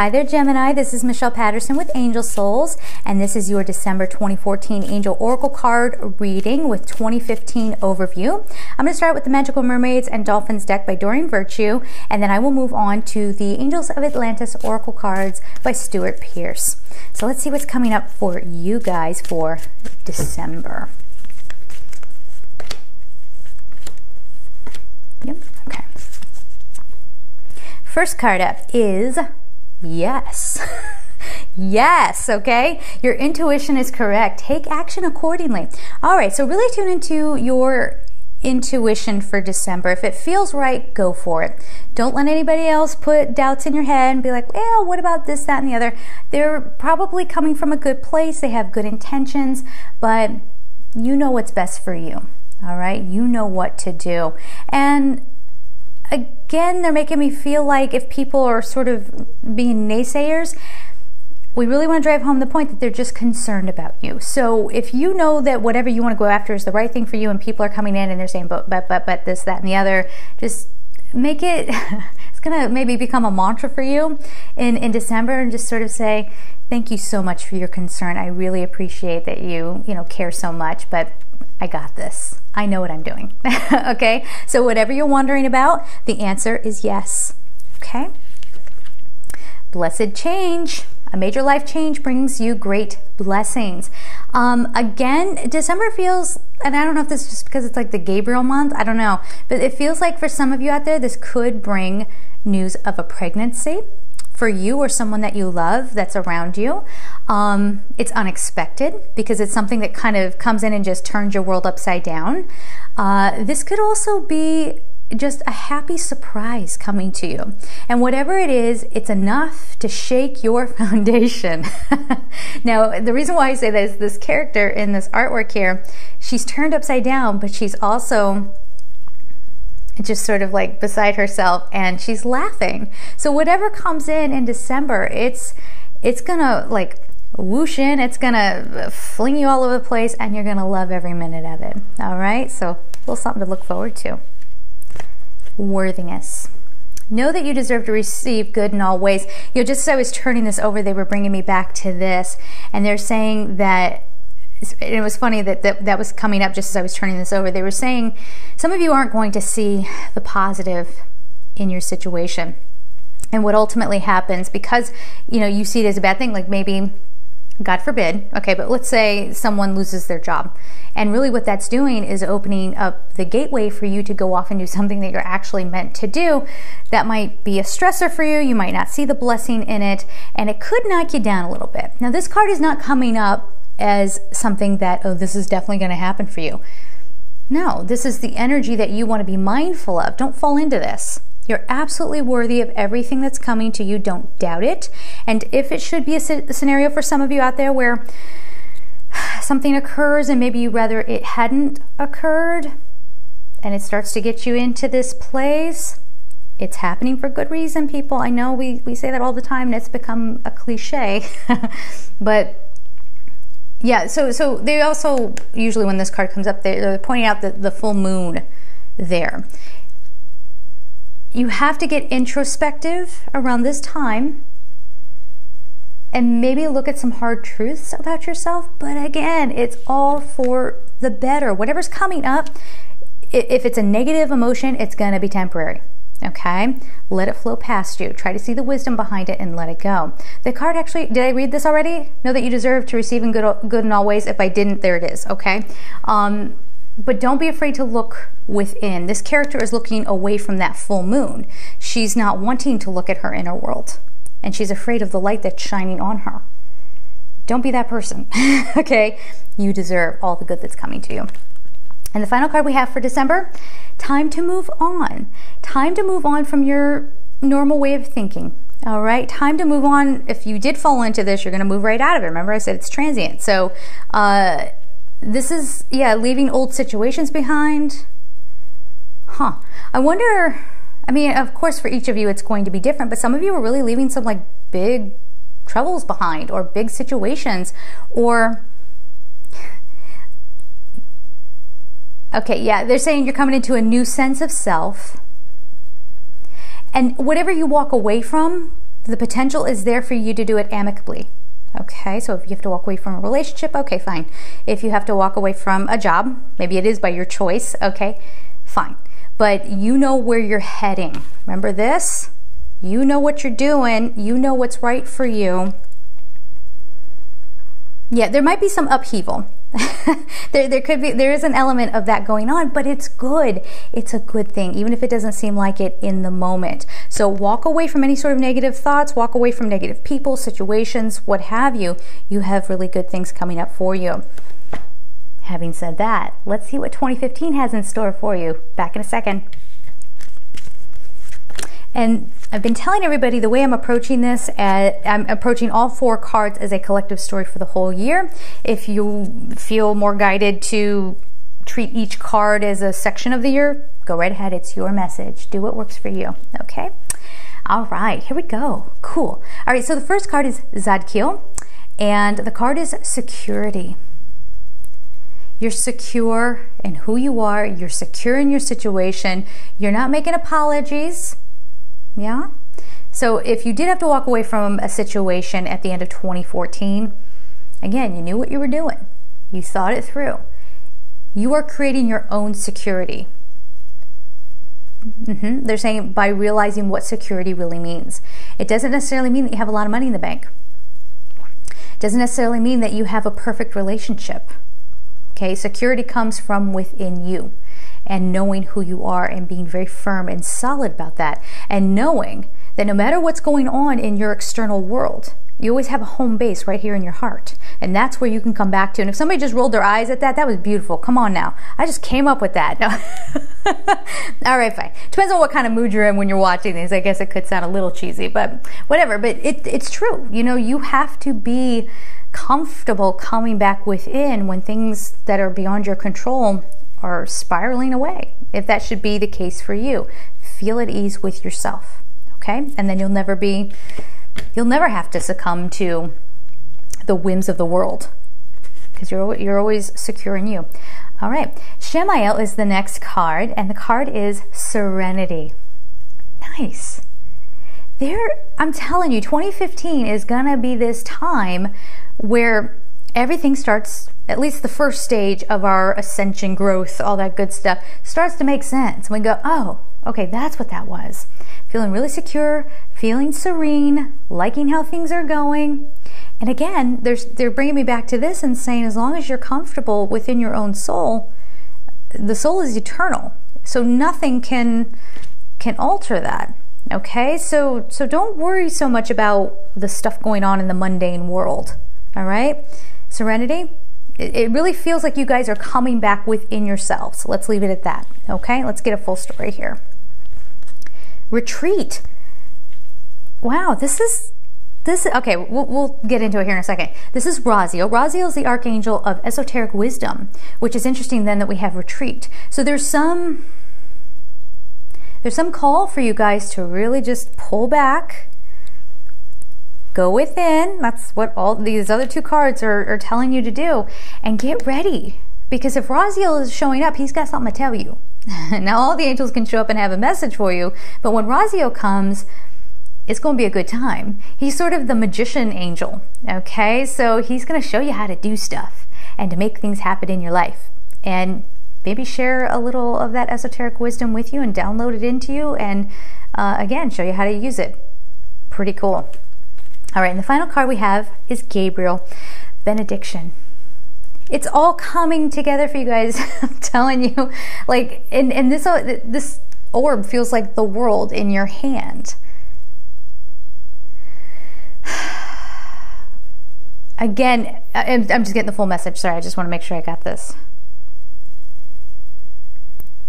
Hi there, Gemini. This is Michelle Patterson with Angel Souls, and this is your December 2014 Angel Oracle card reading with 2015 overview. I'm going to start with the Magical Mermaids and Dolphins deck by Doreen Virtue, and then I will move on to the Angels of Atlantis Oracle cards by Stuart Pierce. So let's see what's coming up for you guys for December. Yep, okay. First card up is yes. Yes, okay? Your intuition is correct. Take action accordingly. All right, so really tune into your intuition for December. If it feels right, go for it. Don't let anybody else put doubts in your head and be like, well, what about this, that, and the other? They're probably coming from a good place. They have good intentions, but you know what's best for you. All right? You know what to do. And again, they're making me feel like if people are sort of being naysayers, we really want to drive home the point that they're just concerned about you. So if you know that whatever you want to go after is the right thing for you and people are coming in and they're saying, but this, that, and the other, just make it, it's going to maybe become a mantra for you in December, and just sort of say, thank you so much for your concern. I really appreciate that you care so much, but I got this. I know what I'm doing. Okay? So whatever you're wondering about, the answer is yes. Okay? Blessed change. A major life change brings you great blessings. Again, December feels, and I don't know if this is just because it's like the Gabriel month, I don't know, but it feels like for some of you out there, this could bring news of a pregnancy for you or someone that you love that's around you. It's unexpected because it's something that kind of comes in and just turns your world upside down. This could also be just a happy surprise coming to you. And whatever it is, it's enough to shake your foundation. Now, the reason why I say that is this character in this artwork here, she's turned upside down, but she's also just sort of like beside herself and she's laughing. So whatever comes in December, it's gonna like whoosh in, it's gonna fling you all over the place, and you're gonna love every minute of it. All right, so a little something to look forward to. Worthiness. Know that you deserve to receive good in all ways. Just as I was turning this over, they were bringing me back to this, and they're saying that, and it was funny that was coming up just as I was turning this over. They were saying some of you aren't going to see the positive in your situation. And what ultimately happens, because you see it as a bad thing, like maybe, God forbid, okay, but let's say someone loses their job. And really what that's doing is opening up the gateway for you to go off and do something that you're actually meant to do. That might be a stressor for you. You might not see the blessing in it, and it could knock you down a little bit. Now, this card is not coming up as something that, oh, this is definitely going to happen for you. No, this is the energy that you want to be mindful of. Don't fall into this. You're absolutely worthy of everything that's coming to you. Don't doubt it. And if it should be a scenario for some of you out there where something occurs and maybe you'd rather it hadn't occurred, and it starts to get you into this place, it's happening for good reason, people. I know we say that all the time and it's become a cliche. But yeah, so they also, usually when this card comes up, they're pointing out the full moon there. You have to get introspective around this time and maybe look at some hard truths about yourself. But again, it's all for the better. Whatever's coming up, if it's a negative emotion, it's going to be temporary. Okay? Let it flow past you. Try to see the wisdom behind it and let it go. The card actually, did I read this already? Know that you deserve to receive in good in all ways. If I didn't, there it is. Okay? But don't be afraid to look within. This character is looking away from that full moon. She's not wanting to look at her inner world. And she's afraid of the light that's shining on her. Don't be that person. Okay? You deserve all the good that's coming to you. And the final card we have for December, time to move on. Time to move on from your normal way of thinking. All right? Time to move on. If you did fall into this, you're going to move right out of it. Remember I said it's transient. So, this is, yeah, leaving old situations behind. I wonder, I mean, of course for each of you it's going to be different, but some of you are really leaving some like big troubles behind, or big situations, or, okay, yeah, they're saying you're coming into a new sense of self, and whatever you walk away from, The potential is there for you to do it amicably. Okay, so if you have to walk away from a relationship, okay, fine. If you have to walk away from a job, maybe it is by your choice, okay, fine. But you know where you're heading. Remember this? You know what you're doing. You know what's right for you. Yeah, there might be some upheaval. there is an element of that going on, but it's good. It's a good thing, even if it doesn't seem like it in the moment. So walk away from any sort of negative thoughts, walk away from negative people, situations, what have you. You have really good things coming up for you. Having said that, let's see what 2015 has in store for you. Back in a second. And I've been telling everybody the way I'm approaching this, I'm approaching all 4 cards as a collective story for the whole year. If you feel more guided to treat each card as a section of the year, go right ahead. It's your message. Do what works for you. Okay? All right, here we go. Cool. All right, so the first card is Zadkiel, and the card is security. You're secure in who you are. You're secure in your situation. You're not making apologies. Yeah? So if you did have to walk away from a situation at the end of 2014, again, you knew what you were doing. You thought it through. You are creating your own security. They're saying by realizing what security really means. It doesn't necessarily mean that you have a lot of money in the bank. It doesn't necessarily mean that you have a perfect relationship. Okay, security comes from within you. And knowing who you are and being very firm and solid about that. And knowing that no matter what's going on in your external world, you always have a home base right here in your heart. And that's where you can come back to. And if somebody just rolled their eyes at that, that was beautiful. Come on now. I just came up with that. No. All right, fine. Depends on what kind of mood you're in when you're watching these. I guess it could sound a little cheesy, but whatever. But it's true. You know, you have to be comfortable coming back within when things that are beyond your control are spiraling away. If that should be the case for you, feel at ease with yourself, okay? And then you'll never have to succumb to the whims of the world because you're always secure in you. All right, Shemael is the next card, and the card is Serenity. Nice. I'm telling you, 2015 is gonna be this time where everything starts, at least the first stage of our ascension, growth, all that good stuff, starts to make sense. And we go, oh, okay, that's what that was. Feeling really secure, feeling serene, liking how things are going. And again, they're bringing me back to this and saying, as long as you're comfortable within your own soul, the soul is eternal. So nothing can alter that. Okay, so don't worry so much about the stuff going on in the mundane world. All right? Serenity, it really feels like you guys are coming back within yourselves. Let's leave it at that. Okay, let's get a full story here. Retreat. Wow, this is okay, we'll get into it here in a second. This is Raziel. Raziel is the archangel of esoteric wisdom, which is interesting then that we have retreat. So there's some call for you guys to really just pull back, go within. That's what all these other 2 cards are telling you to do. And get ready. Because if Raziel is showing up, he's got something to tell you. Now all the angels can show up and have a message for you. But when Raziel comes, it's going to be a good time. He's sort of the magician angel. Okay? So he's going to show you how to do stuff and to make things happen in your life. And maybe share a little of that esoteric wisdom with you and download it into you. And again, show you how to use it. Pretty cool. All right, and the final card we have is Gabriel, benediction. It's all coming together for you guys. I'm telling you, like, and this orb feels like the world in your hand. Again, I'm just getting the full message. Sorry, I just want to make sure I got this.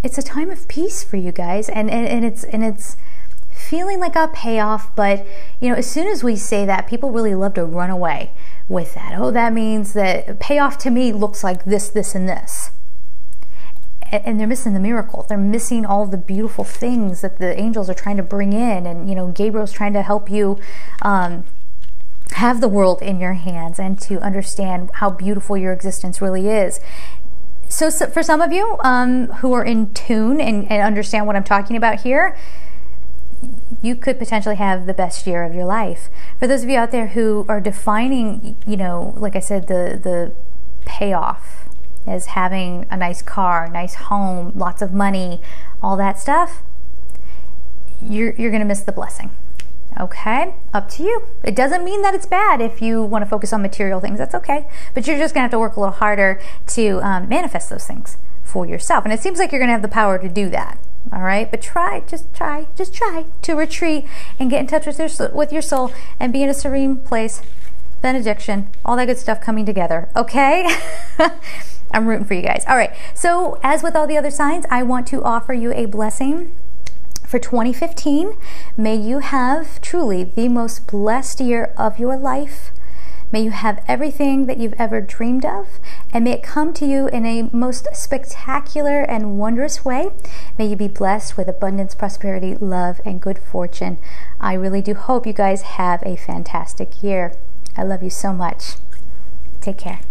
It's a time of peace for you guys, and it's feeling like a payoff. But you know, as soon as we say that, people really love to run away with that. Oh, that means that payoff to me looks like this, this, and this. And they're missing the miracle. They're missing all the beautiful things that the angels are trying to bring in. And you know, Gabriel's trying to help you have the world in your hands and to understand how beautiful your existence really is. So for some of you who are in tune and understand what I'm talking about here, you could potentially have the best year of your life. For those of you out there who are defining, you know, like I said, the payoff as having a nice car, nice home, lots of money, all that stuff, you're going to miss the blessing. Okay, up to you. It doesn't mean that it's bad if you want to focus on material things. That's okay. But you're just going to have to work a little harder to manifest those things for yourself. And it seems like you're going to have the power to do that. All right, but just try to retreat and get in touch with your soul and be in a serene place. Benediction, all that good stuff coming together. Okay. I'm rooting for you guys. All right, so as with all the other signs, I want to offer you a blessing for 2015. May you have truly the most blessed year of your life. May you have everything that you've ever dreamed of, and may it come to you in a most spectacular and wondrous way. May you be blessed with abundance, prosperity, love, and good fortune. I really do hope you guys have a fantastic year. I love you so much. Take care.